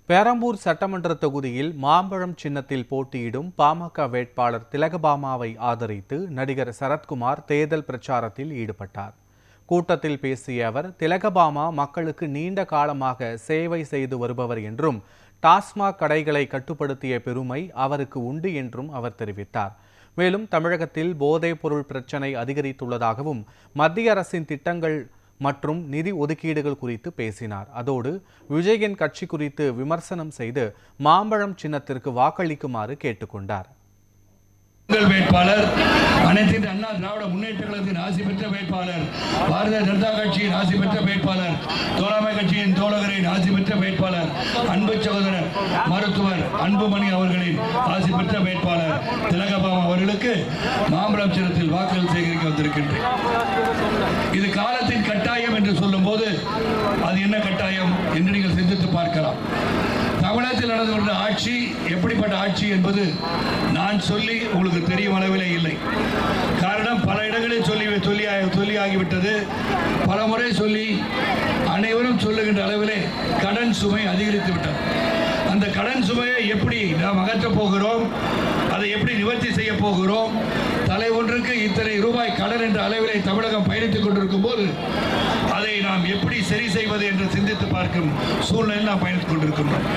பெரம்பூர் சட்டமன்ற தொகுதியில் மாம்பழம் சின்னத்தில் போட்டியிடும் பாமக வேட்பாளர் திலகபாமாவை ஆதரித்து நடிகர் சரத்குமார் தேர்தல் பிரச்சாரத்தில் ஈடுபட்டார். கூட்டத்தில் பேசிய அவர், திலகபாமா மக்களுக்கு நீண்ட காலமாக சேவை செய்து வருபவர் என்றும் டாஸ்மாக் கடைகளை கட்டுப்படுத்திய பெருமை அவருக்கு உண்டு என்றும் அவர் தெரிவித்தார். மேலும் தமிழகத்தில் போதைப் பொருள் பிரச்சினை அதிகரித்துள்ளதாகவும் மத்திய அரசின் திட்டங்கள் மற்றும் நிதி ஒதுக்கீடுகள் குறித்து பேசினார். அதோடு விஜயின் கட்சி குறித்து விமர்சனம் செய்து மாம்பழம் சின்னத்திற்கு வாக்களிக்குமாறு கேட்டுக்கொண்டார். வேட்பாளர் அனைத்து அண்ணா திராவிட முன்னேற்ற கழகத்தின் ஆசி பெற்ற வேட்பாளர், பாரதிய ஜனதா கட்சியின் ஆசி பெற்ற வேட்பாளர், தோழமை கட்சியின் தோழர்களின் ஆசி பெற்ற வேட்பாளர், அன்பு சகோதரர் மருத்துவர் அன்புமணி அவர்களின் ஆசி பெற்ற வேட்பாளர் திலகபாமா அவர்களுக்கு மாம்பழம் சின்னத்தில் வாக்குகள் சேகரிக்க வந்திருக்கின்றேன். இது காலத்தின் கட்டாயம் என்று சொல்லும் போது அது என்ன கட்டாயம் என்று நீங்கள் சிந்தித்து பார்க்கலாம். தமிழகத்தில் நடந்து கொண்ட ஆட்சி எப்படிப்பட்ட ஆட்சி என்பது நான் சொல்லி உங்களுக்கு தெரியும் அளவிலே இல்லை. காரணம், பல இடங்களில் சொல்லி ஆகிவிட்டது. பல முறை சொல்லி அனைவரும் சொல்லுகின்ற அளவிலே கடன் சுமை அதிகரித்து விட்டது. அந்த கடன் சுமையை எப்படி நாம் அகற்றப் போகிறோம், அதை எப்படி நிவர்த்தி செய்ய போகிறோம், தலை ஒன்றுக்கு இத்தனை ரூபாய் கடன் என்ற அளவிலே தமிழகம் பயணித்துக் கொண்டிருக்கும் போது அதை நாம் எப்படி சரி செய்வது என்று சிந்தித்து பார்க்கும் சூழ்நிலையில் நாம் பயணித்துக் கொண்டிருக்கின்றோம்.